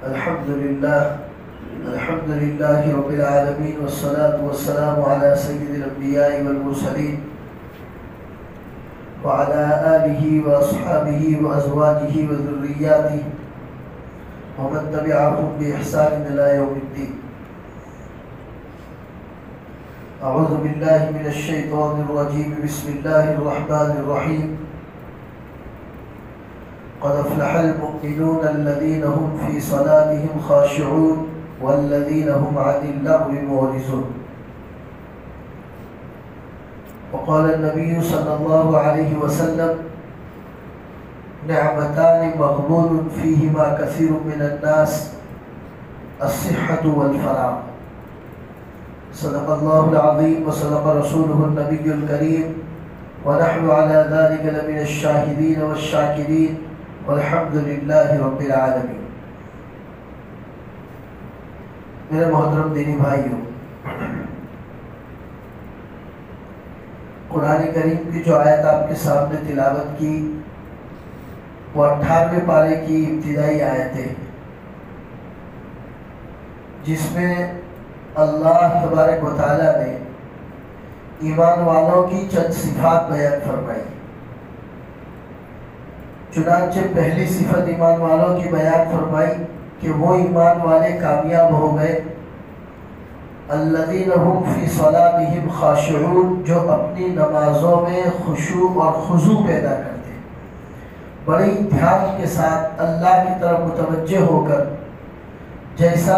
الحمد لله رب العالمين والصلاة والسلام على سيد الأنبياء والمرسلين وعلى آله وأصحابه وأزواجه وذرياته ومن تبعهم بإحسان إلى يوم الدين. أعوذ بالله من الشيطان الرجيم. بسم الله الرحمن الرحيم. قد أفلح المؤمنون الذين هم في صلاتهم خاشعون والذين هم عن اللغو معرضون. وقال النبي صلى الله عليه وسلم: نعمتان مغبون فيهما كثير من الناس الصحة والفراغ. صدق الله العظيم وصدق رسوله النبي الكريم ونحن على ذلك لمن الشاهدين والشاكرين والحمد للہ رب العالمین. میرے محترم دینی بھائیوں، قرآن کریم کی جو آیت آپ کے سامنے تلاوت کی وہ 18ویں پارے کی ابتدائی آیت ہے، جس میں اللہ تبارک و تعالیٰ نے ایمان والوں کی چند صفات بیان فرمائی. چنانچہ پہلی صفت ایمان والوں کی بیان فرمائی کہ وہ ایمان والے کامیاب ہو گئے الذین هم فی صلاتهم خاشعون، جو اپنی نمازوں میں خشوع اور خضوع پیدا کرتے ہیں، بڑی دھیان کے ساتھ اللہ کی طرف متوجہ ہو کر، جیسا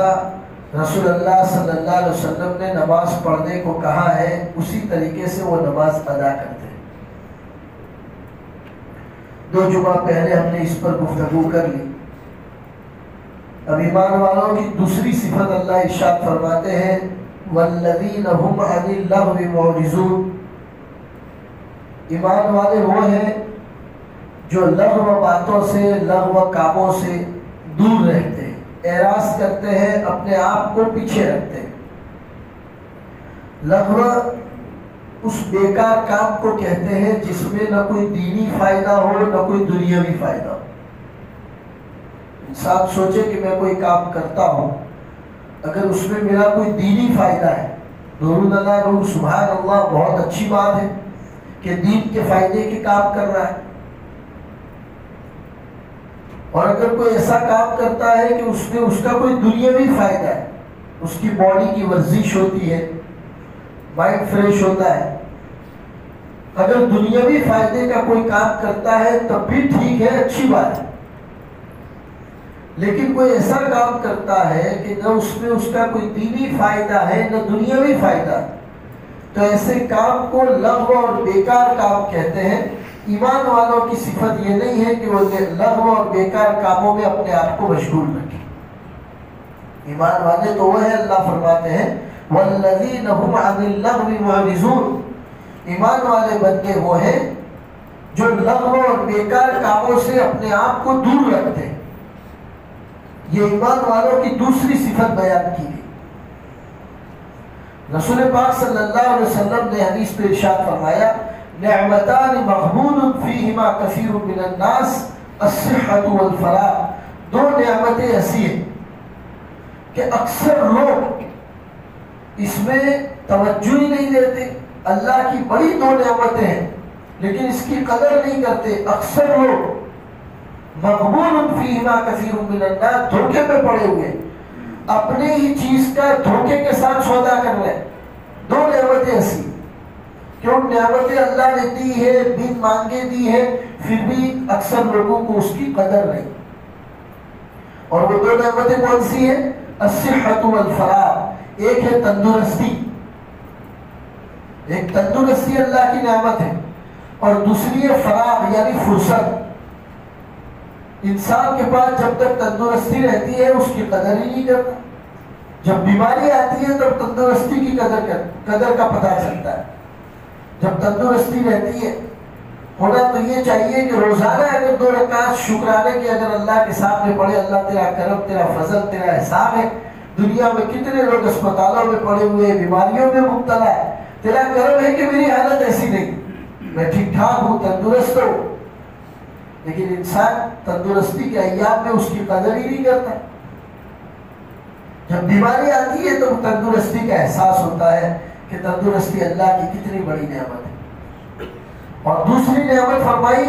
رسول اللہ صلی اللہ علیہ وسلم نے نماز پڑھنے کو کہا ہے اسی طریقے سے وہ نماز ادا کرتے ہیں. 2 جمعہ پہلے ہم نے اس پر گفتگو کر لی. اب ایمان والوں کی دوسری صفت اللہ ارشاد فرماتے ہیں والذین هم عن اللغو معرضون. ایمان والے وہ ہیں جو لغو باتوں سے، لغو کاموں سے دور رہتے ہیں، اعراض کرتے ہیں، اپنے آپ کو پیچھے رکھتے ہیں. لغو اس بیکار کام کو کہتے ہیں جس میں نہ کوئی دینی فائدہ ہو نہ کوئی دنیاوی فائدہ ہو. انسان سوچے کہ میں کوئی کام کرتا ہوں، اگر اس میں میرا کوئی دینی فائدہ ہے، نور اللہ نور سبحان اللہ، بہت اچھی بات ہے کہ دین کے فائدے کے کام کر رہا ہے. اور اگر کوئی ایسا کام کرتا ہے کہ اس میں اس کا کوئی دنیاوی فائدہ ہے، اس کی باڈی کی ورزش ہوتی ہے، مائنڈ فریش ہوتا ہے، اگر دنیاوی فائدے کا کوئی کام کرتا ہے تب بھی ٹھیک ہے، اچھی بات ہے. لیکن کوئی ایسا کام کرتا ہے کہ نہ اس میں اس کا کوئی دینی فائدہ ہے نہ دنیاوی فائدہ، تو ایسے کام کو لغو اور بیکار کام کہتے ہیں. ایمان والوں کی صفت یہ نہیں ہے کہ وہ لغو اور بیکار کاموں میں اپنے آپ کو مشغول رکھیں. ایمان والے تو وہ ہے، اللہ فرماتے ہیں والذین هم عن اللغو معرضون. ایمان والے بندے وہ ہیں جو لغو اور بیکار کاموں سے اپنے آپ کو دور رکھتے ہیں. یہ ایمان والوں کی دوسری صفت بیان کی گئی. رسول پاک صلی اللہ علیہ وسلم نے حدیث میں ارشاد فرمایا نعمتان مغبون فیہما کثیر من الناس الصحة والفراغ. 2 نعمتیں ایسی ہیں کہ اکثر لوگ اس میں توجہ ہی نہیں دیتے. اللہ کی بڑی 2 نعمتیں ہیں لیکن اس کی قدر نہیں کرتے. اکثر لوگ مغبون فیہما کثیر من الناس، دھوکے پہ پڑے ہوئے، اپنے ہی چیز کا دھوکے کے ساتھ سودا کر رہے. 2 نعمتیں ایسی کہ ان نعمتیں اللہ نے دی ہے، بن مانگے دی ہے، پھر بھی اکثر لوگوں کو اس کی قدر نہیں. اور وہ 2 نعمتیں کون سی ہیں؟ الصحة والفراغ. ایک ہے تندرستی، ایک تندرستی اللہ کی نعمت ہے، اور دوسری ہے فراغ یعنی فرصت. انسان کے پاس جب تک تندرستی رہتی ہے اس کی قدر ہی نہیں کرتا. جب بیماری آتی ہے تب تندرستی کی قدر کا پتہ چلتا ہے. جب تندرستی رہتی ہے ہونا تو یہ چاہیے کہ روزانہ اگر 2 رکعت شکرانے کے اگر اللہ کے سامنے پڑھے، اللہ تیرا کرم، تیرا فضل، تیرا احسان ہے. دنیا میں کتنے لوگ اسپتالوں میں پڑے ہوئے، بیماریوں میں مبتلا ہے، تیرا کرم ہے کہ میری حالت ایسی نہیں، میں ٹھیک ٹھاک ہوں، تندرست ہوں. لیکن انسان تندرستی کے ایام میں اس کی قدر ہی نہیں کرتا. جب بیماری آتی ہے تو تندرستی کا احساس ہوتا ہے کہ تندرستی اللہ کی کتنی بڑی نعمت ہے. اور دوسری نعمت فرمائی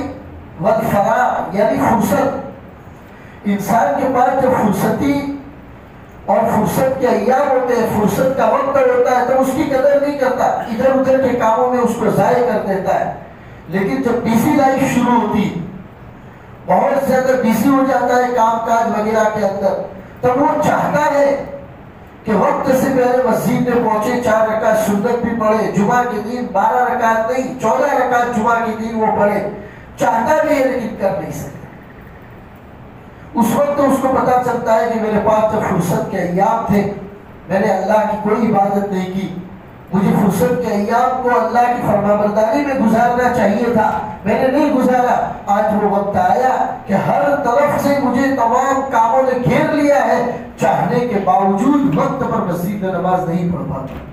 والفراغ یعنی فرصت. انسان کے پاس جب فرصتی اور فرصت کے ایام ہوتے ہیں، فرصت کا وقت ہوتا ہے، تو اس کی قدر نہیں کرتا، ادھر ادھر کے کاموں میں اس کو ضائع کر دیتا ہے. لیکن جب بیزی لائف شروع ہوتی، بہت زیادہ بیزی ہو جاتا ہے کام کاج وغیرہ کے اندر، تب وہ چاہتا ہے کہ وقت سے پہلے مسجد میں پہنچے، 4 رکعت سنت بھی پڑھے، جمعہ کے دن 12 رکعت نہیں 14 رکعت جمعہ کے دن وہ پڑھے. چاہتا بھی ہے لیکن کر نہیں سکتا. اس وقت تو اس کو پتا چلتا ہے کہ میرے پاس جب فرصت کے ایام تھے میں نے اللہ کی کوئی عبادت نہیں کی، مجھے فرصت کے ایام کو اللہ کی فرمانبرداری میں گزارنا چاہیے تھا، میں نے نہیں گزارا. آج وہ وقت آیا کہ ہر طرف سے مجھے تمام کاموں نے گھیر لیا ہے، چاہنے کے باوجود وقت پر مسجد میں نماز نہیں پڑھ پاتا.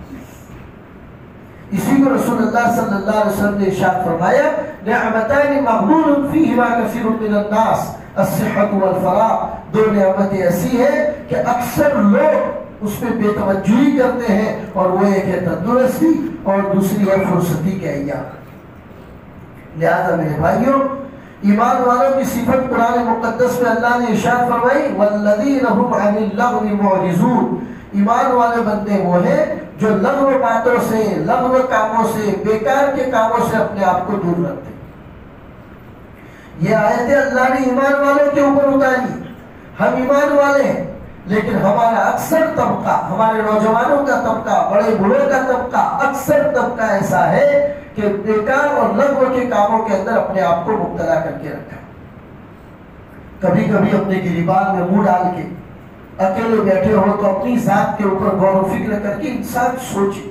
اسی کو رسول اللہ صلی اللہ علیہ وسلم نے ارشاد فرمایا نعمتان مغبون فیہما کثیر من الناس الصحت والفراغ. 2 نعمتیں ایسی ہیں کہ اکثر لوگ اس پہ بے توجہی کرتے ہیں، اور وہ ایک ہے تندرستی اور دوسری ہے فرصتی کے ایام. لہذا میرے بھائیوں، ایمان والوں کی صفت قرآن مقدس میں اللہ نے ارشاد فرمائی والذین هم عن اللغو معرضون. ایمان والے بندے وہ ہیں جو لغو باتوں سے، لغو کاموں سے، بیکار کے کاموں سے اپنے آپ کو دور رکھتے. یہ آیتیں اللہ نے ایمان والوں کے اوپر اتاری. ہم ایمان والے ہیں لیکن ہمارا اکثر طبقہ، ہمارے نوجوانوں کا طبقہ، بڑے بوڑھوں کا طبقہ، اکثر طبقہ ایسا ہے کہ بیکار اور لغو کے کاموں کے اندر اپنے آپ کو مبتلا کر کے رکھا. کبھی کبھی اپنے گریبان میں منہ ڈال کے اکیلے بیٹھے ہو تو اپنی ذات کے اوپر غور و فکر کر کے انسان سوچے،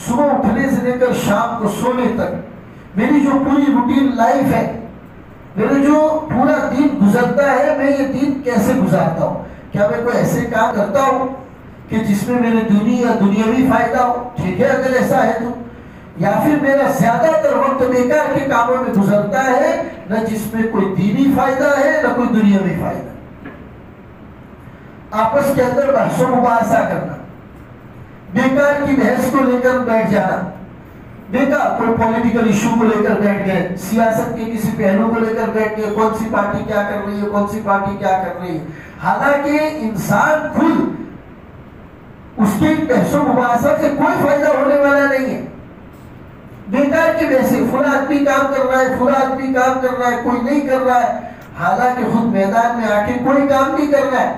صبح اٹھنے سے لے کر شام کو سونے تک میری جو پوری روٹین لائف ہے، میرے جو پورا دن گزرتا ہے، میں یہ دن کیسے گزارتا ہوں؟ کیا میں کوئی ایسے کام کرتا ہوں کہ جس میں میرے دینی یا دنیاوی فائدہ ہو؟ ٹھیک ہے اگر ایسا ہے تو. یا پھر میرا زیادہ تر وقت بیکار کے کاموں میں گزرتا ہے، نہ جس میں کوئی دینی فائدہ ہے نہ کوئی دنیاوی فائدہ. آپس کے اندر بحث و مباحثہ کرنا، بیکار کی بحث کو لے کر بیٹھ جانا، بیکار کوئی پولیٹیکل ایشو کو لے کر بیٹھ گئے، سیاست کے کسی پہلو کو لے کر بیٹھ گئے، کون سی پارٹی کیا کر رہی ہے، کون سی پارٹی کیا کر رہی ہے. حالانکہ انسان خود اس کے بحث و مباحثہ سے کوئی فائدہ ہونے والا نہیں ہے. بیکار کی بحث، فلاں آدمی کام کر رہا ہے، فلاں آدمی کام کر رہا ہے، کوئی نہیں کر رہا ہے، حالانکہ خود میدان میں آ کے کوئی کام نہیں کر رہا ہے،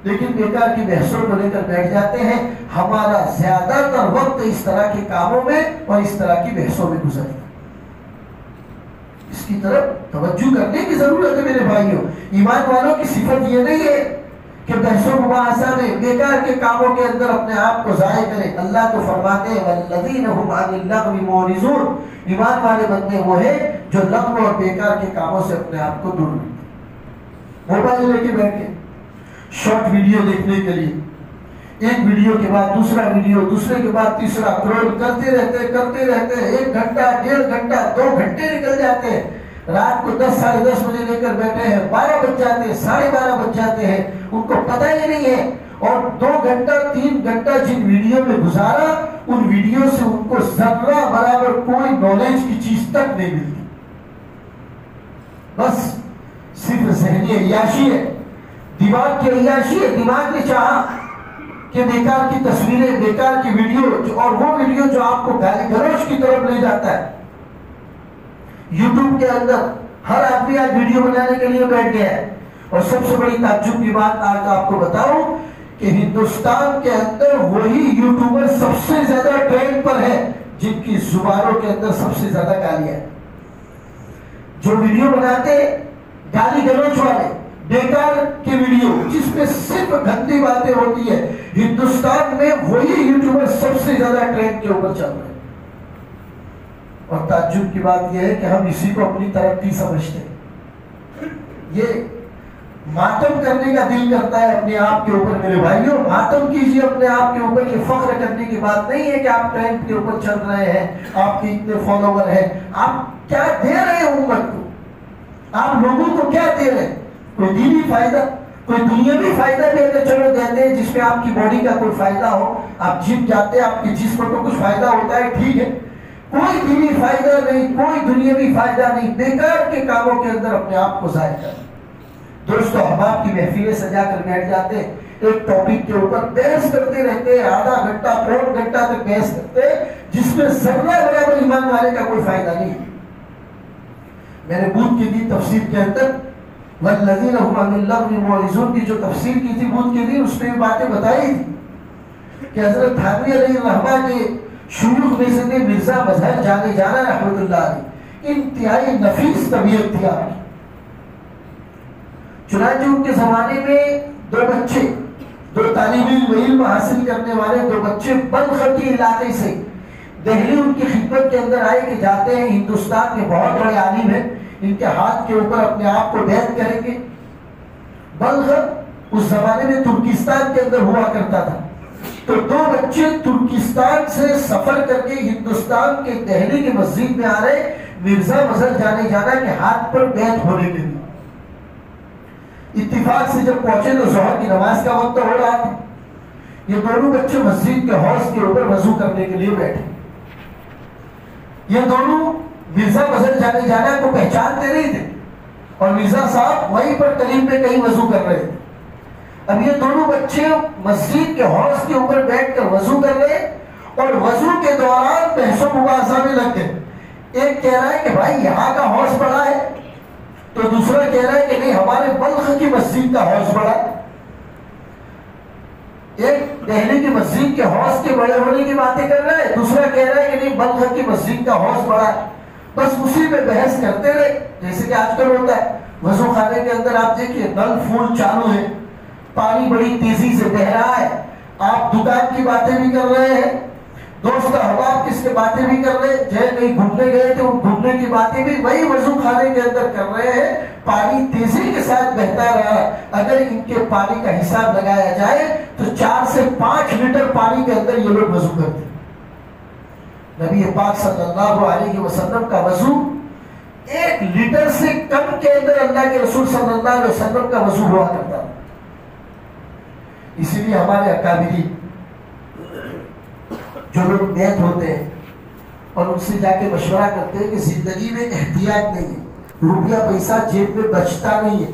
لیکن بیکار کی بحثوں کو لے کر بیٹھ جاتے ہیں. ہمارا زیادہ تر وقت اس طرح کے کاموں میں اور اس طرح کی بحثوں میں گزرتا ہے. اس کی طرف توجہ کرنے کی ضرورت ہے میرے بھائیوں. ایمان والوں کی صفت یہ نہیں ہے کہ بحث و مباحثہ میں، بیکار کے کاموں کے اندر اپنے آپ کو ضائع کرے. اللہ تو فرماتے ہیں والذین هم عن اللغو معرضون. ایمان والے بندے وہ ہیں جو لغو اور بیکار کے کاموں سے اپنے آپ کو دور رکھتے. موبائل لے کے بیٹھے شارٹ ویڈیو دیکھنے کے لیے، ایک ویڈیو کے بعد دوسرا ویڈیو، دوسرے کے بعد تیسرا، کرول کرتے رہتے 1 گھنٹہ 1.5 گھنٹہ 2 گھنٹے نکل جاتے ہیں. رات کو 10 ساڑھے 10 بجے لے کر بیٹھے ہیں، 12 بج جاتے ہیں، 12:30 بج جاتے ہیں، ان کو پتہ ہی نہیں ہے. اور 2 گھنٹہ 3 گھنٹہ جن ویڈیو میں گزارا، ان ویڈیو سے ان کو ذرہ برابر کوئی نالج کی چیز تک نہیں ملتی. بس صرف ذہنی عیاشی ہے، دماغ کی عیاشی ہے. دماغ نے چاہا کہ بیکار کی تصویریں، بیکار کی ویڈیو، اور وہ ویڈیو جو آپ کو گالی گلوچ کی طرف لے جاتا ہے. یوٹیوب کے اندر ہر آدمی آج ویڈیو بنانے کے لیے بیٹھ گیا ہے. اور سب سے بڑی تعجب کی بات آج آپ کو بتاؤں کہ ہندوستان کے اندر وہی یوٹیوبر سب سے زیادہ ٹرینڈ پر ہے جن کی زبانوں کے اندر سب سے زیادہ گالیاں ہیں. جو ویڈیو بناتے گالی گلوچ والے، بیکار کی ویڈیو جس میں صرف گندی باتیں ہوتی ہے، ہندوستان میں وہی یوٹیوبر سب سے زیادہ ٹرینڈ کے اوپر چل رہے ہیں. اور تعجب کی بات یہ ہے کہ ہم اسی کو اپنی ترقی سمجھتے ہیں. یہ ماتم کرنے کا دل کرتا ہے اپنے آپ کے اوپر. میرے بھائیوں، ماتم کیجیے اپنے آپ کے اوپر. یہ فخر کرنے کی بات نہیں ہے کہ آپ ٹرینڈ کے اوپر چل رہے ہیں، آپ کے اتنے فالوور ہیں. آپ کیا دے رہے ہیں امت کو؟ آپ لوگوں کو کیا دے رہے ہیں؟ کوئی دینی فائدہ، کوئی دنیاوی فائدہ بھی اگر چلو دیتے ہیں جس پہ میں آپ کی باڈی کا کوئی فائدہ ہو، آپ جم جاتے ہیں، آپ کے جسم کو کچھ فائدہ ہوتا ہے، ٹھیک ہے، کوئی دینی فائدہ نہیں، کوئی دنیاوی فائدہ نہیں، بیکار کے کاموں کے اندر اپنے آپ کو ضائع کریں۔ دوستو احباب کی محفلیں سجا کر بیٹھ جاتے ہیں، ایک ٹاپک کے اوپر بحث کرتے رہتے ہیں، آدھا گھنٹہ پون گھنٹہ تک بحث کرتے ہیں، جس میں ذرہ برابر ایمان والے کا کوئی فائدہ نہیں۔ میں نے بدھ کے دن تفسیر کے اندر والذین هم عن اللغو معرضون کی جو تفسیر کی تھی بدھ کے دن، اس میں باتیں بتائی تھی کہ حضرت تھانوی علیہ الرحمہ کے شیوخ میں سے تھے مرزا مظہر جانے جانا رحمۃ اللہ علیہ، انتہائی نفیس طبیعت تھی آپ کی۔ چنانچہ ان کے زمانے میں دو بچے، دو طالب علم حاصل کرنے والے دو بچے بلخ کے علاقے سے دہلی ان کی خدمت کے اندر آئے کہ جاتے ہیں ہندوستان کے بہت بڑے عالم ہیں، ان کے ہاتھ کے اوپر اپنے آپ کو بیعت کریں گے۔ بلخ اس زمانے میں ترکستان کے اندر ہوا کرتا تھا، تو دو بچے ترکستان سے سفر کر کے ہندوستان کے دہلی کی مسجد میں آ رہے مرزا مظہر جانے جانا کے ہاتھ پر بیعت ہونے کے لیے۔ اتفاق سے جب پہنچے تو ظہر کی نماز کا وقت ہو رہا تھا، یہ دونوں بچے مسجد کے حوض کے اوپر وضو کرنے کے لیے بیٹھے۔ یہ دونوں مرزا مظہر جانے جانا کو پہچانتے نہیں تھے، اور مرزا صاحب وہیں پر قریب میں کہیں وضو کر رہے تھے۔ اب یہ دونوں بچے مسجد کے حوض کے اوپر بیٹھ کر وضو کر رہے، اور وضو کے دوران بحث و مباحثہ میں لگ گئے۔ ایک کہہ رہا ہے کہ بھائی یہاں کا حوض بڑا ہے، تو دوسرا کہہ رہا ہے کہ نہیں ہمارے بلخ کی مسجد کا حوض بڑا ہے۔ ایک دہلی کی مسجد کے حوض کے بڑے ہونے کی باتیں کر رہا ہے، دوسرا کہہ رہا ہے کہ نہیں بلخ کی مسجد کا حوض بڑا ہے۔ بس اسی میں بحث کرتے رہے، جیسے کہ آج کل ہوتا ہے وضو خانے کے اندر۔ آپ دیکھیے نل فول چالو ہے، پانی بڑی تیزی سے بہ رہا ہے، آپ دکان کی باتیں بھی کر رہے ہیں، دوست احباب کس کے باتیں بھی کر رہے ہیں، جہاں کہیں گھومنے گئے تھے ان گھومنے کی باتیں بھی وہی وضو خانے کے اندر کر رہے ہیں۔ پانی تیزی کے ساتھ بہتا رہا ہے، اگر ان کے پانی کا حساب لگایا جائے تو 4 سے 5 لیٹر پانی کے اندر یہ لوگ وضو کرتے ہیں۔ نبی پاک صلی اللہ علیہ وسلم کا وضو 1 لیٹر سے کم کے اندر اللہ کے رسول صلی اللہ علیہ وسلم کا وضو ہوا کرتا ہے۔ اسی لیے ہمارے اکابرین جو لوگ بیعت ہوتے ہیں اور ان سے جا کے مشورہ کرتے ہیں کہ زندگی میں احتیاط نہیں ہے، روپیہ پیسہ جیب میں بچتا نہیں ہے،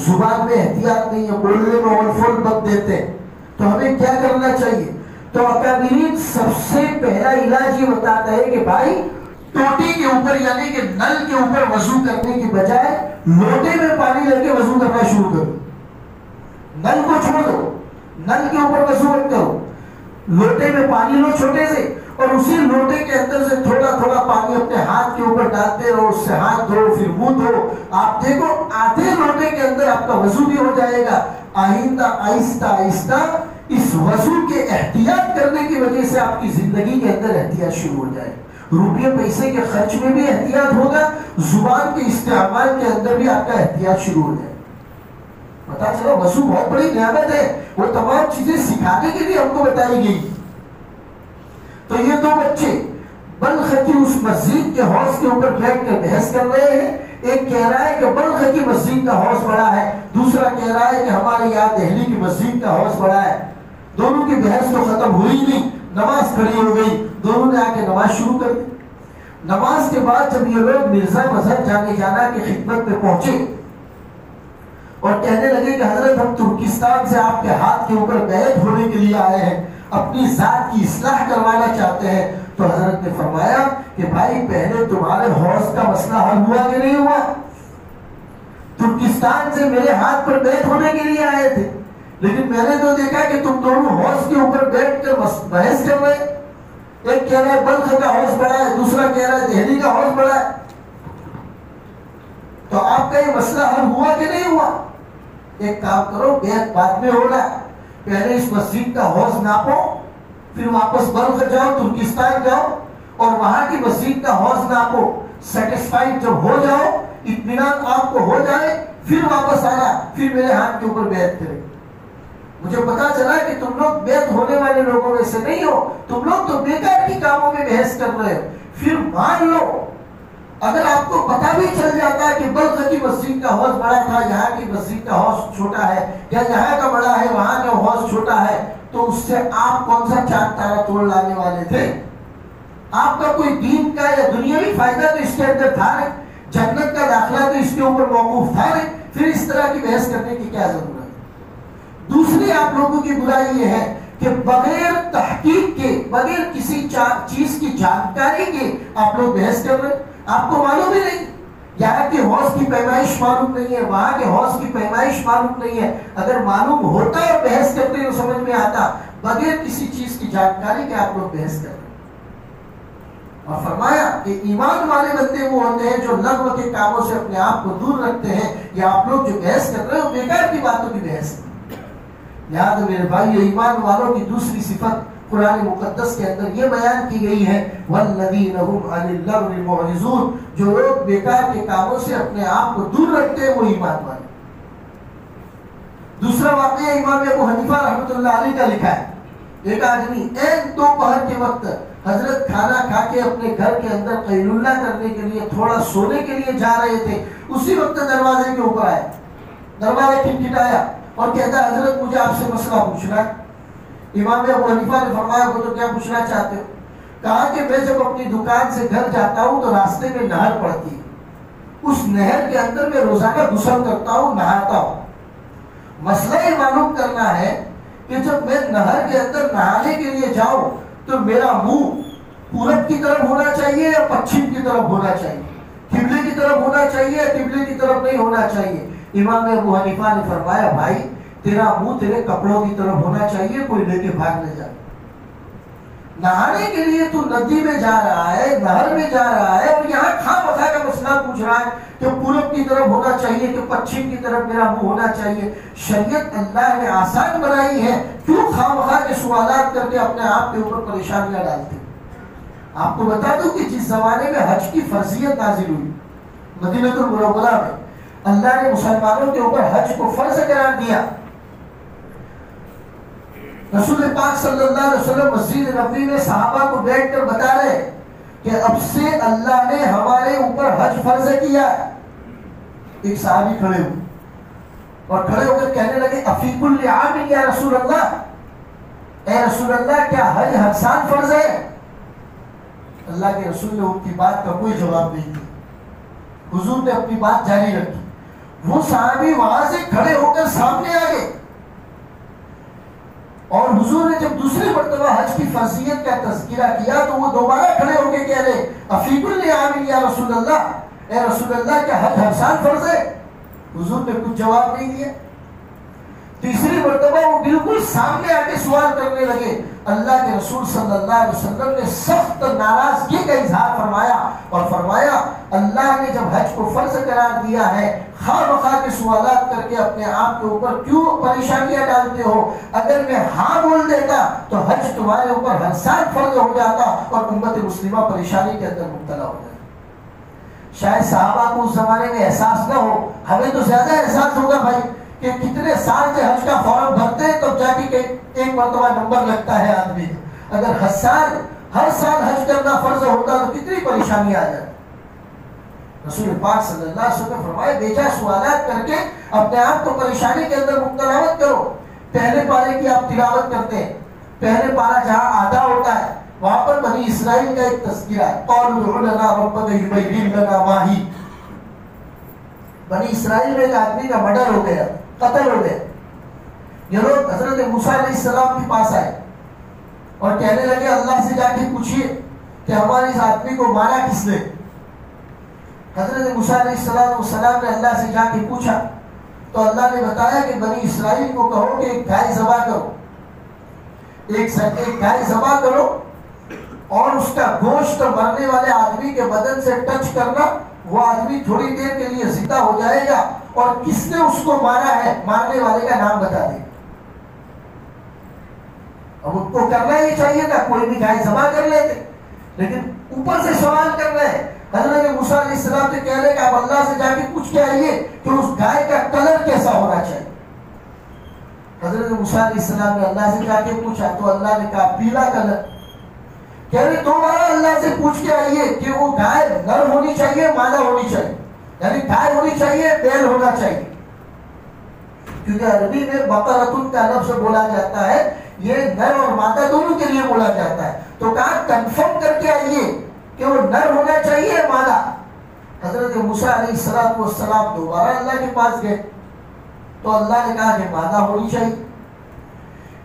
زبان میں احتیاط نہیں ہے، بولنے میں اول فول بک دیتے ہیں، تو ہمیں کیا کرنا چاہیے؟ تو اکابرین سب سے پہلا علاج یہ بتاتا ہے کہ بھائی ٹوٹی کے اوپر یعنی کہ نل کے اوپر وضو کرنے کی بجائے لوٹے میں پانی لے کے وضو کرنا شروع کرو۔ نل کو چھوڑ دو، نل کے اوپر وضو مت کرو، لوٹے میں پانی لو چھوٹے سے، اور اسی لوٹے کے اندر سے تھوڑا تھوڑا پانی اپنے ہاتھ کے اوپر ڈالتے رہو، اس سے ہاتھ دھو پھر منہ دھو۔ آپ دیکھو آدھے لوٹے کے اندر آپ کا وضو بھی ہو جائے گا۔ آہستہ آہستہ آہستہ اس وضو کے احتیاط کرنے کی وجہ سے آپ کی زندگی کے اندر احتیاط شروع ہو جائے، روپیے پیسے کے خرچ میں بھی احتیاط ہوگا، زبان کے استعمال کے اندر بھی آپ کا احتیاط شروع ہو جائے۔ پتا چلا وضو بہت بڑی نعمت ہے، وہ تمام چیزیں سکھانے کے لیے ہم کو بتائی گئی۔ تو یہ دو بچے بلخ کی اس مسجد کے حوض کے اوپر بیٹھ کر بحث کر رہے ہیں۔ ایک کہہ رہا ہے کہ بلخ کی مسجد کا حوض بڑا ہے، دوسرا کہہ رہا ہے کہ ہمارے یہاں دہلی کی مسجد کا حوض بڑا ہے۔ دونوں کی بحث تو ختم ہوئی نہیں، نماز کھڑی ہو گئی، دونوں نے آ کے نماز شروع کر دی۔ نماز کے بعد جب یہ لوگ مرزا مظہر جانے جانا کی خدمت میں پہنچے اور کہنے لگے کہ حضرت ہم ترکستان سے آپ کے ہاتھ کے اوپر بیعت ہونے کے لیے آئے ہیں، اپنی ذات کی اصلاح کروانا چاہتے ہیں، تو حضرت نے فرمایا کہ بھائی پہلے تمہارے حوض کا مسئلہ حل ہوا کہ نہیں ہوا؟ ترکستان سے میرے ہاتھ پر بیعت ہونے کے لیے آئے تھے، لیکن میں نے تو دیکھا کہ تم دونوں حوض کے اوپر بیٹھ کر بحث کر رہے، ایک کہہ رہا ہے بلخ کا حوض بڑا ہے، دوسرا کہہ رہا ہے دہلی کا حوض بڑا ہے، تو آپ کا یہ مسئلہ حل ہوا کہ نہیں ہوا؟ ایک کام کرو، بیعت بعد میں ہوگا، پہلے اس مسجد کا حوض ناپو، پھر واپس بلخ جاؤ، ترکستان جاؤ اور وہاں کی مسجد کا حوض ناپو، سیٹسفائیڈ جب ہو جاؤ، اطمینان آپ کو ہو جائے، پھر واپس آنا، پھر میرے ہاتھ کے اوپر بیعت کرے۔ مجھے پتا چلا کہ تم لوگ بیعت ہونے والے لوگوں میں سے نہیں ہو، تم لوگ تو بیکار کی کاموں میں بحث کر رہے ہو، پھر مان لو اگر آپ کو پتہ بھی چل جاتا ہے کہ بلخ کی مسجد کا حوض بڑا تھا، یہاں کی مسجد کا حوض چھوٹا ہے، یا یہاں کا بڑا ہے وہاں کا حوض چھوٹا ہے، تو اس سے آپ کون سا چاند تارا توڑ لانے والے تھے؟ آپ کا کوئی دین کا یا دنیاوی فائدہ تو اس کے اندر تھا نہیں، جنت کا داخلہ تو اس کے اوپر موقوف تھا نہیں، پھر اس طرح کی بحث کرنے کی کیا ضرورت ہے؟ دوسری آپ لوگوں کی برائی یہ ہے کہ بغیر تحقیق کے، بغیر کسی چیز کی جانکاری کے آپ لوگ بحث کر رہے ہیں۔ آپ کو معلوم ہی نہیں، یہاں کے حوض کی پیمائش معلوم نہیں ہے، وہاں کے حوض کی پیمائش معلوم نہیں ہے۔ اگر معلوم ہوتا اور بحث کرتے تو سمجھ میں آتا، بغیر کسی چیز کی جانکاری کے آپ لوگ بحث کر رہے ہیں۔ اور فرمایا کہ ایمان والے بندے وہ ہوتے ہیں جو لغو کے کاموں سے اپنے آپ کو دور رکھتے ہیں۔ یا آپ لوگ جو بحث کر رہے ہو بیکار کی باتوں کی بحث ہے۔ یاد میرے بھائیو، ایمان والوں کی دوسری صفت قرآن مقدس کے اندر یہ بیان کی گئی ہے، وَالَّذِينَ هُمْ عَنِ اللَّغْوِ مُعْرِضُونَ، جو لوگ بیکار کے کاموں سے اپنے آپ کو دور رکھتے ہیں وہ ایمان والے۔ دوسرا واقعہ امام ابو حنیفہ رحمۃ اللہ علیہ کا لکھا ہے، ایک آدمی این دوپہر کے وقت حضرت کھانا کھا کے اپنے گھر کے اندر قیلولہ کرنے کے لیے تھوڑا سونے کے لیے جا رہے تھے، اسی وقت دروازے کے اوپر آئے، دروازہ کھٹکھٹایا اور کہتا ہے حضرت مجھے آپ سے مسئلہ پوچھنا ہے۔ امام ابو حنیفہ نے فرمایا وہ تو کیا پوچھنا چاہتے ہو؟ کہا کہ میں جب اپنی دکان سے گھر جاتا ہوں تو راستے میں نہر پڑتی ہے، اس نہر کے اندر میں روزانہ غسل کرتا ہوں، نہاتا ہوں۔ مسئلہ یہ معلوم کرنا ہے کہ جب میں نہر کے اندر نہانے کے لیے جاؤں تو میرا منہ پورب کی طرف ہونا چاہیے یا پچھم کی طرف ہونا چاہیے، قبلے کی طرف ہونا چاہیے یا قبلے کی طرف نہیں ہونا چاہیے؟ امام ابو حنیفہ نے فرمایا بھائی تیرا منہ تیرے کپڑوں کی طرف ہونا چاہیے، کوئی لے کے بھاگ نہ جائے۔ نہانے کے لیے تو ندی میں جا رہا ہے، نہر میں جا رہا ہے، اور یہاں خواہ مخواہ کا مسئلہ پوچھ رہا ہے کہ پورب کی طرف ہونا چاہیے کہ پچھم کی طرف میرا منہ ہونا چاہیے۔ شریعت اللہ نے آسان بنائی ہے، کیوں خواہ مخواہ کے سوالات کر کے اپنے آپ کے اوپر پریشانیاں ڈالتے؟ آپ کو بتا دوں کہ جس زمانے میں حج کی فرضیت نازل ہوئی مدینہ المنورہ میں، اللہ نے مسلمانوں کے اوپر حج کو فرض قرار دیا۔ رسول پاک صلی اللہ علیہ وسلم مسجد نبوی میں صحابہ کو بیٹھ کر بتا رہے کہ اب سے اللہ نے ہمارے اوپر حج فرض کیا ہے۔ ایک صحابی کھڑے ہوئے اور کھڑے ہو کر کہنے لگے افی کل عام یا رسول اللہ، اے رسول اللہ کیا حج ہر سال فرض ہے؟ اللہ کے رسول نے ان کی بات کا کوئی جواب نہیں دیا، حضور نے اپنی بات جاری رکھی۔ وہ صحابی وہاں سے کھڑے ہو کر سامنے آ گئے اور حضور نے جب دوسری مرتبہ حج کی فرضیت کا تذکرہ کیا تو وہ دوبارہ کھڑے ہو کے کہہ رہے افی کل عام یا رسول اللہ، اے رسول اللہ کیا حج ہر سال فرض ہے؟ حضور نے کچھ جواب نہیں دیا۔ تیسری مرتبہ وہ بالکل سامنے آ کے سوال کرنے لگے۔ اللہ کے رسول صلی اللہ علیہ وسلم نے سخت ناراضگی کا اظہار فرمایا اور فرمایا اللہ نے جب حج کو فرض قرار دیا ہے، خواہ مخواہ کے سوالات کر کے اپنے آپ کے اوپر کیوں پریشانیاں ڈالتے ہو؟ اگر میں ہاں بول دیتا تو حج تمہارے اوپر ہر سال فرض ہو جاتا اور امت مسلمہ پریشانی کے اندر مبتلا ہو جاتا۔ شاید صحابہ کو اس زمانے میں احساس نہ ہو، ہمیں تو زیادہ احساس ہوگا بھائی کہ کتنے سال سے حج کا فارم بھرتے ہیں تب جا کے ایک مرتبہ نمبر لگتا ہے آدمی کا۔ اگر ہر سال حج کرنا فرض ہوتا تو کتنی پریشانی آ جاتی۔ رسول پاک صلی اللہ علیہ وسلم نے فرمایا بیجا سوالات کر کے اپنے آپ کو پریشانی کے اندر مبتلا مت کرو۔ پہلے پارے کی آپ تلاوت کرتے ہیں، پہلے پارا جہاں آدھا ہوتا ہے وہاں پر بنی اسرائیل کا ایک تذکرہ ہے، قَالُوا ادْعُ لَنَا رَبَّكَ يُبَيِّن لَنَا مَا هِيَ۔ بنی اسرائیل میں ایک آدمی کا مرڈر ہو گیا، قتل ہو گیا۔ یہ لوگ حضرت موسیٰ علیہ السلام کے پاس آئے اور کہنے لگے اللہ سے جا کے پوچھئے کہ ہمارے اس آدمی کو مارا کس نے؟ حضرت موسیٰ علیہ السلام نے اللہ سے جا کے پوچھا تو اللہ نے بتایا کہ بنی اسرائیل کو کہو کہ ایک گائے ذبح کرو، ایک گائے ذبح کرو اور اس کا گوشت مرنے والے آدمی کے بدن سے ٹچ کرنا، وہ آدمی تھوڑی دیر کے لیے زندہ ہو جائے گا اور کس نے اس کو مارا ہے مارنے والے کا نام بتا دے گا۔ اب ان کو کرنا ہی چاہیے تھا، کوئی بھی گائے ذبح کر لیتے، لیکن اوپر سے سوال کر رہے ہیں۔ حضرت موسیٰ علیہ السلام سے کہہ رہے کہ آپ اللہ سے جا کے پوچھ کے آئیے کہ اس گائے کا کلر کیسا ہونا چاہیے۔ حضرت موسیٰ علیہ السلام نے اللہ سے جا کے پوچھا تو اللہ نے کہا پیلا کلر۔ کہہ رہے دوبارہ اللہ سے پوچھ کے آئیے کہ وہ گائے نر ہونی چاہیے مادہ ہونی چاہیے، یعنی گائے ہونی چاہیے بیل ہونا چاہیے، کیونکہ عربی میں بقرۃ کا لفظ بولا جاتا ہے، یہ نر اور مادہ دونوں کے لیے بولا جاتا ہے۔ تو کہا کنفرم کر کے آئیے کہ وہ نر ہونا چاہیے مادہ۔ حضرت موسیٰ علیہ السلام دوبارہ اللہ کے پاس گئے تو اللہ نے کہا کہ مادہ ہونی چاہیے۔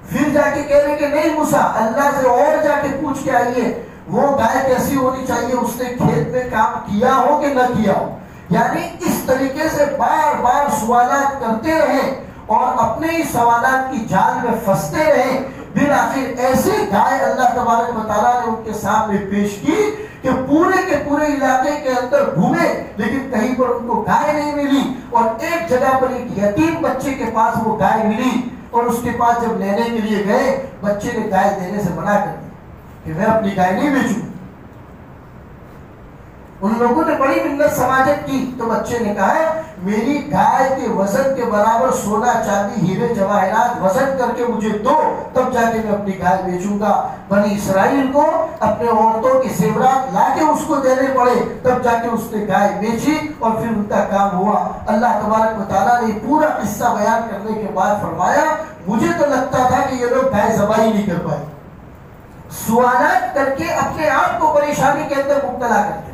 پھر جا کے کہہ رہے کہ نہیں موسیٰ، اللہ سے اور جا کے پوچھ کے آئیے وہ گائے کیسی ہونی چاہیے، اس نے کھیت میں کام کیا ہو کہ نہ کیا ہو۔ یعنی اس طریقے سے بار بار سوالات کرتے رہے اور اپنے ہی سوالات کی جال میں پھنستے رہے۔ بالآخر ایسی گائے اللہ تبارک و تعالیٰ نے ان کے سامنے پیش کی کہ پورے کے پورے علاقے کے اندر گھومے لیکن کہیں پر ان کو گائے نہیں ملی، اور ایک جگہ پر ایک یتیم بچے کے پاس وہ گائے ملی، اور اس کے پاس جب لینے کے لیے گئے بچے نے گائے دینے سے منع کر دیا کہ میں اپنی گائے نہیں بیچوں۔ ان لوگوں نے بڑی منت سماجت کی تو بچے نے کہا میری گائے کے وزن کے برابر سونا چاندی ہیرے جواہرات وزن کر کے مجھے دو، تب جا کے میں اپنی گائے بیچوں گا۔ بنی اسرائیل کو اپنے عورتوں کے زیورات لا کے اس کو دینے پڑے، تب جا کے اس نے گائے بیچی اور پھر ان کا کام ہوا۔ اللہ تبارک و تعالیٰ نے پورا قصہ بیان کرنے کے بعد فرمایا مجھے تو لگتا تھا کہ یہ لوگ گائے ذبح ہی نہیں کر پائے، سوالات کر کے اپنے آپ کو پریشانی کے اندر مبتلا کرتے۔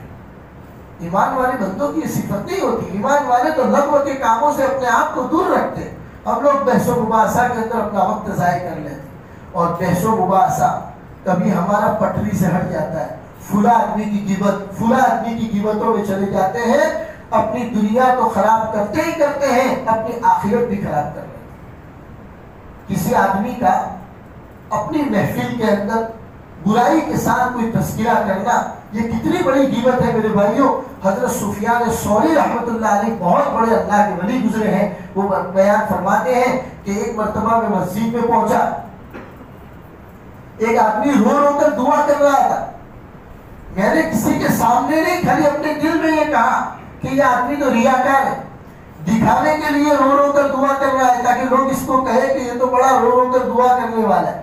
ایمان والے بندوں کی صفت نہیں ہوتی، ایمان والے تو لغو کے کاموں سے اپنے آپ کو دور رکھتے۔ ہم لوگ بحث و مباحثہ کے اندر اپنا وقت ضائع کر لیتے، اور بحث و مباحثہ کبھی ہمارا پٹری سے ہٹ جاتا ہے، فلاں آدمی کی غیبت، فلاں آدمی کی غیبتوں میں چلے جاتے ہیں، اپنی دنیا تو خراب کرتے ہی کرتے ہیں، اپنی آخرت بھی خراب کر لیتے ہیں۔ کسی آدمی کا اپنی محفل کے اندر برائی کے ساتھ کوئی تذکرہ کرنا یہ کتنی بڑی غیبت ہے میرے بھائیوں۔ حضرت سفیان ثوری رحمۃ اللہ علیہ بہت بڑے اللہ کے ولی گزرے ہیں، وہ بیان فرماتے ہیں کہ ایک مرتبہ میں مسجد میں پہنچا، ایک آدمی رو رو کر دعا کر رہا تھا، میں نے کسی کے سامنے نہیں کھلی اپنے دل میں یہ کہا کہ یہ آدمی تو ریاکار ہے، دکھانے کے لیے رو رو کر دعا کر رہا ہے تاکہ لوگ اس کو کہے کہ یہ تو بڑا رو رو کر دعا کرنے والا ہے۔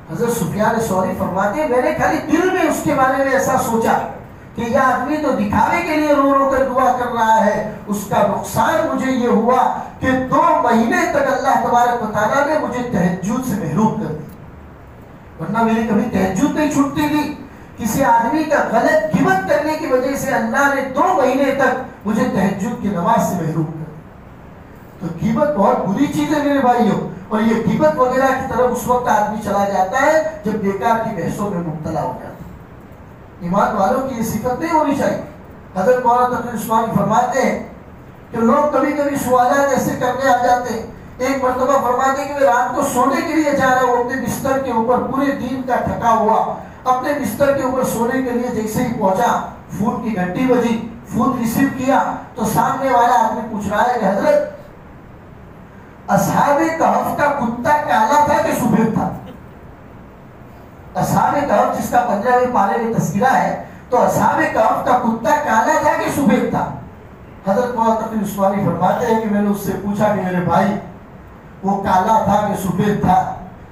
حضرت سفیان ثوری فرماتے ہیں میں نے خالی دل میں اس کے بارے میں ایسا سوچا کہ یہ آدمی تو دکھاوے کے لیے رو رو کر دعا کر رہا ہے، اس کا نقصان مجھے یہ ہوا کہ 2 مہینے تک اللہ تبارک و تعالیٰ نے مجھے تہجد سے محروم کر دیا، ورنہ میری کبھی تہجد نہیں چھوٹتی تھی۔ کسی آدمی کا غلط غیبت کرنے کی وجہ سے اللہ نے 2 مہینے تک مجھے تہجد کی نماز سے محروم کر دیا۔ تو غیبت بہت بری چیز ہے میرے بھائیوں، اور یہ غیبت وغیرہ کی طرف اس وقت آدمی چلا جاتا ہے جب بیکار کی بحثوں میں مبتلا ہو جاتا ہے۔ ایمان والوں کی یہ صفت نہیں ہونی چاہیے۔ حضرت مولانا تقی عثمانی فرماتے ہیں کہ لوگ کبھی کبھی سوالات ایسے کرنے آ جاتے ہیں۔ ایک مرتبہ فرماتے ہیں کہ میں رات کو سونے کے لیے جا رہا ہوں، اپنے بستر کے اوپر پورے دن کا تھکا ہوا، اپنے بستر کے اوپر سونے کے لیے جیسے ہی پہنچا فون کی گھنٹی بجی، فون ریسیو کیا تو سامنے والا آدمی پوچھ رہا ہے کہ حضرت اصحاب کہف کا کتا کالا تھا کہ سفید تھا؟ اصحاب کہف جس کا 15ویں پارے میں تذکرہ ہے، تو اصحاب کہف کا کتا کالا تھا کہ سفید تھا؟ حضرت مولانا تقی عثمانی فرماتے ہیں کہ میں نے اس سے پوچھا کہ میرے بھائی وہ کالا تھا کہ سفید تھا؟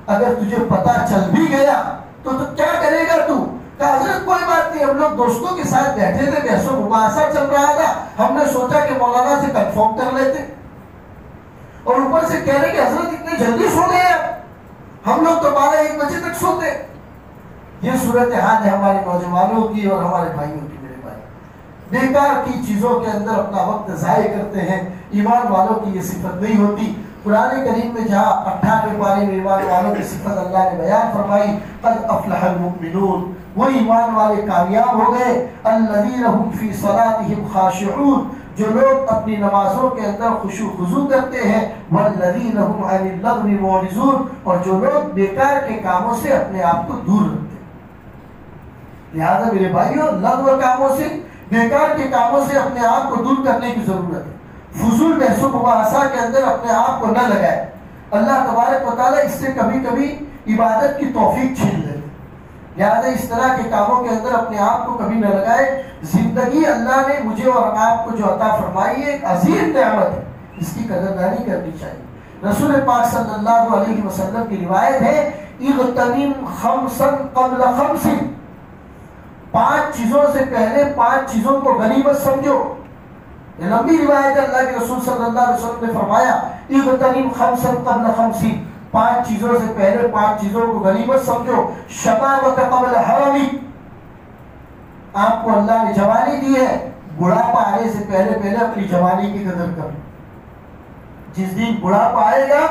اگر تجھے پتا چل بھی گیا تو کیا کرے گا تو؟ کہا حضرت کوئی بات نہیں، ہم لوگ دوستوں کے ساتھ بیٹھے تھے، بحث و مباحثہ چل رہا تھا، ہم نے سوچا کہ مولانا سے کنفرم کر لیتے، اور اوپر سے کہہ رہے کہ حضرت اتنے جلدی سو گئے آپ، ہم لوگ تو 12-1 بجے تک سوتے۔ یہ صورتحال ہے ہمارے نوجوانوں کی اور ہمارے بھائیوں کی میرے بھائی، بیکار کی چیزوں کے اندر اپنا وقت ضائع کرتے ہیں۔ ایمان والوں کی یہ صفت نہیں ہوتی۔ قرآن کریم میں جہاں 98 پارے میں ایمان والوں کی صفت اللہ نے بیان فرمائی، قد افلح المؤمنون، وہ ایمان والے کامیاب ہو گئے، الذین هم فی صلاتهم خاشعون، جو لوگ اپنی نمازوں کے اندر خشوع خضوع کرتے ہیں، والذین هم عن اللغو معرضون، اور جو لوگ بیکار کے کاموں سے اپنے آپ کو دور رکھتے ہیں۔ لہذا میرے بھائیوں، لغو کاموں سے، بیکار کے کاموں سے اپنے آپ کو دور کرنے کی ضرورت ہے۔ فضول بحث و مباحثہ کے اندر اپنے آپ کو نہ لگائے۔ اللہ تبارک و تعالیٰ اس سے کبھی کبھی عبادت کی توفیق چھین لیتے، لہذا اس طرح کے کاموں کے اندر اپنے آپ کو کبھی نہ لگائے۔ زندگی اللہ نے مجھے اور آپ کو جو عطا فرمائی ہے ایک عظیم نعمت ہے، اس کی قدردانی کرنی چاہیے۔ رسول پاک صلی اللہ علیہ وسلم کی روایت ہے، اغتنم خمسا قبل خمس، 5 چیزوں سے پہلے 5 چیزوں کو غنیمت سمجھو. یہ لمبی روایت ہے. اللہ کے رسول صلی اللہ علیہ وسلم نے فرمایا اغتنم خمسا قبل 50. 5 چیزوں سے پہلے 5 چیزوں کو غنیمت سمجھو. شبابک قبل حرمک. آپ کو اللہ نے جوانی دی ہے, بڑھاپا آنے سے پہلے اپنی جوانی کی قدر کرو. جس دن بڑھاپا آئے گا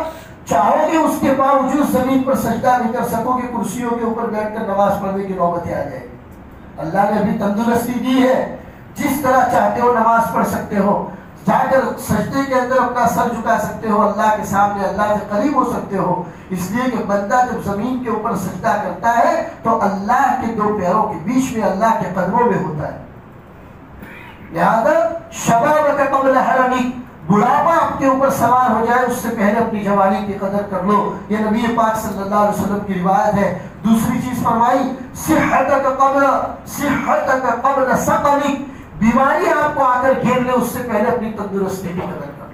چاہو گے اس کے باوجود زمین پر سجدہ نہیں کر سکو گے, کرسیوں کے اوپر بیٹھ کر نماز پڑھنے کی نوبتیں آ جائے گی. اللہ نے ابھی تندرستی دی ہے, جس طرح چاہتے ہو نماز پڑھ سکتے ہو, جا کر سجدے کے اندر اپنا سر جھکا سکتے ہو, اللہ کے سامنے اللہ سے قریب ہو سکتے ہو. اس لیے کہ بندہ جب زمین کے اوپر سجدہ کرتا ہے تو اللہ کے 2 پیروں کے بیچ میں اللہ کے قدموں میں ہوتا ہے. لہذا شبابک قبل حرمک, بڑھاپا آپ کے اوپر سوار ہو جائے اس سے پہلے اپنی جوانی کی قدر کر لو. یہ نبی پاک صلی اللہ علیہ وسلم کی روایت ہے. دوسری چیز فرمائی صحتک قبل سقمک. بیماری آپ کو آ کر گھیر لے اس سے پہلے اپنی تندرستی کی قدر کرو.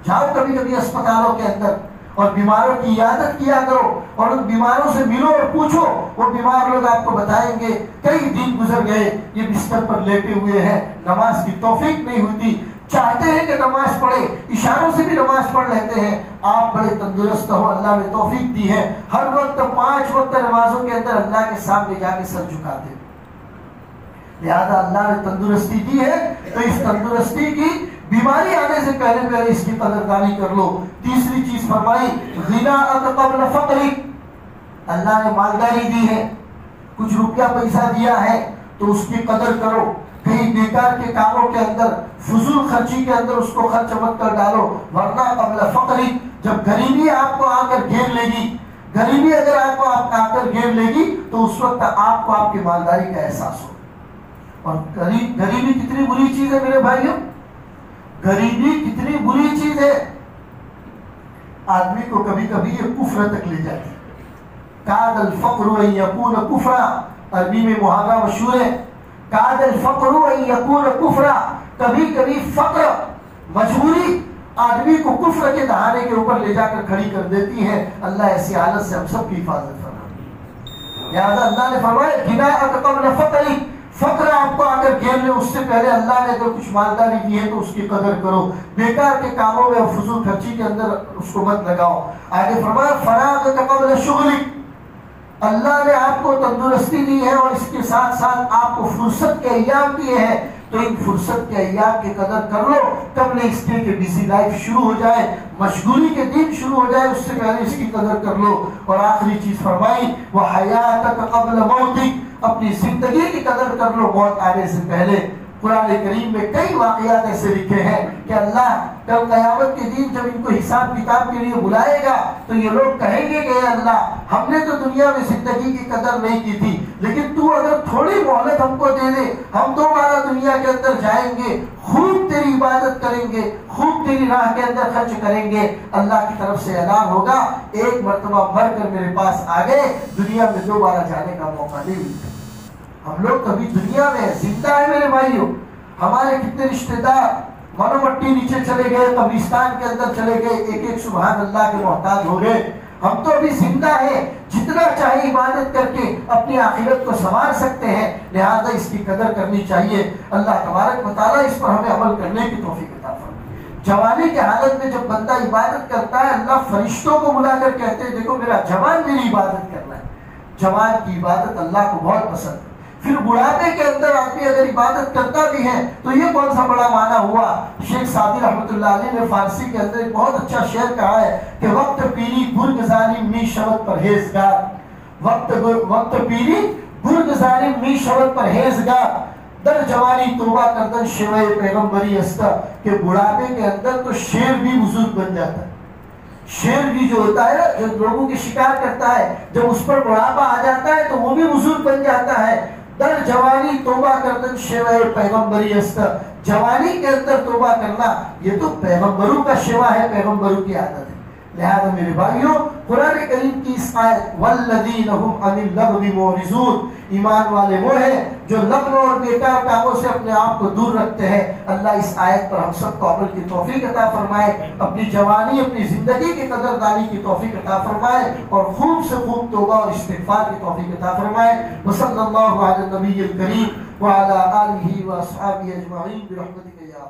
جاؤ کبھی کبھی اسپتالوں کے اندر اور بیماروں کی عیادت کیا کرو اور ان بیماروں سے ملو اور پوچھو. وہ بیمار لوگ آپ کو بتائیں گے کئی دن گزر گئے, یہ بستر پر لیٹے ہوئے ہیں, نماز کی توفیق نہیں ہوتی, چاہتے ہیں کہ نماز پڑھے, اشاروں سے بھی نماز پڑھ لیتے ہیں. آپ بڑے تندرست ہو, اللہ نے توفیق دی ہے, ہر وقت 5 وقت نمازوں کے اندر اللہ کے سامنے جا کے سر جھکاتے ہیں. لہذا اللہ نے تندرستی دی ہے تو اس تندرستی کی بیماری آنے سے پہلے اس کی قدردانی کر لو. تیسری چیز فرمائی غناءک قبل فقرک. اللہ نے مالداری دی ہے, کچھ روپیہ پیسہ دیا ہے تو اس کی قدر کرو. کہیں بیکار کے کاموں کے اندر, فضول خرچی کے اندر اس کو خرچ مت کر ڈالو. ورنہ قبل فقرک, جب غریبی آپ کو آ کر گھیر لے گی, غریبی اگر آپ کو آ کر گھیر لے گی تو اس وقت آپ کو آپ کی مالداری کا احساس ہو. اور غریبی کتنی بری چیز ہے میرے بھائیوں, غریبی کتنی بری چیز ہے. آدمی کو کبھی کبھی یہ کفر تک لے جاتی ہے. کاد الفقر ان یکون کفرا, عربی میں محاورہ مشہور ہے, کاد الفقر ان یکون کفرا. کبھی کبھی فقر, مجبوری آدمی کو کفر کے دہانے کے اوپر لے جا کر کھڑی کر دیتی ہے. اللہ ایسی حالت سے ہم سب کی حفاظت فرمائے. لہذا اللہ نے فرمایا غناءک قبل فقرک. فقر آپ کو آ کر گھیر لے اس سے پہلے اللہ نے اگر کچھ مالداری دی ہے تو اس کی قدر کرو. بیکار کے کاموں میں اور فضول خرچی کے اندر اس کو مت لگاؤ. آگے فرمایا فراغک قبل شغلک. اللہ نے آپ کو تندرستی دی ہے اور اس کے ساتھ ساتھ آپ کو فرصت کے ایام دیے ہیں تو ان فرصت کے ایام کی قدر کر لو قبل اس کے کہ بزی لائف شروع ہو جائے, مشغولی کے دن شروع ہو جائے, اس سے پہلے اس کی قدر کر لو. اور آخری چیز فرمائی وحیاتک قبل موتک. اپنی زندگی کی قدر کر لو موت آنے سے پہلے. قرآن کریم میں کئی واقعات ایسے لکھے ہیں کہ اللہ کل قیامت کے دن جب ان کو حساب کتاب کے لیے بلائے گا تو یہ لوگ کہیں گے کہ اے اللہ ہم نے تو دنیا میں زندگی کی قدر نہیں کی تھی, لیکن تو اگر تھوڑی مہلت ہم کو دے دے, ہم دوبارہ دنیا کے اندر جائیں گے, خوب تیری عبادت کریں گے, خوب تیری راہ کے اندر خرچ کریں گے. اللہ کی طرف سے اعلان ہوگا ایک مرتبہ مر کر میرے پاس آ گئے, دنیا میں دوبارہ جانے کا موقع نہیں ملتا. ہم لوگ کبھی دنیا میں زندہ ہیں میرے بھائیوں. ہمارے کتنے رشتہ دار منو مٹی نیچے چلے گئے, قبرستان کے اندر چلے گئے, ایک ایک سبحان اللہ کے محتاج ہو گئے. ہم تو ابھی زندہ ہیں, جتنا چاہے عبادت کر کے اپنی آخرت کو سنوار سکتے ہیں. لہذا اس کی قدر کرنی چاہیے. اللہ تبارک و تعالیٰ اس پر ہمیں عمل کرنے کی توفیق عطا فرمائے. جوانی کی حالت میں جب بندہ عبادت کرتا ہے اللہ فرشتوں کو بلا کر کہتے ہیں دیکھو میرا جوان میری عبادت کرنا ہے. جوان کی عبادت اللہ کو بہت پسند ہے. پھر بڑھاپے کے اندر آدمی اگر عبادت کرتا بھی ہے تو یہ کون سا بڑا معنی ہوا. شیخ سعدی رحمۃ اللہ علیہ نے فارسی کے اندر ایک بہت اچھا شعر کہا ہے کہ وقت پیری گرگزاری می شود پرہیزگار. وقت پیری گرگزاری می شود پرہیزگار. در جوانی توبہ کردن شیوے پیغمبری استا. کہ بڑھاپے کے اندر تو شیر بھی بزرگ بن جاتا ہے. شیر بھی جو ہوتا ہے جو لوگوں کی شکار کرتا ہے, جب اس پر بڑھاپا آ جاتا ہے تو وہ بھی بزرگ بن جاتا ہے. در جوانی توبہ کردن شیوہ پیغمبری است. جوانی کے اندر توبہ کرنا یہ تو پیغمبروں کا شیوا ہے, پیغمبروں کی عادت ہے. لہذا میرے بھائیوں قرآن کریم کی اس آیت والذین هم عن اللغو معرضون، ایمان والے وہ ہیں جو لغو اور بیکار کاموں سے اپنے آپ کو دور رکھتے ہیں۔ اللہ اس آیت پر ہم سب کو عمل کی توفیق عطا فرمائے، اپنی جوانی اپنی زندگی کی قدردانی کی توفیق عطا فرمائے، اور خوب سے خوب توبہ اور استغفار کی توفیق عطا فرمائے۔ وصلی اللہ علی النبی الکریم وعلی آلہ واصحابہ اجمعین برحمتک یا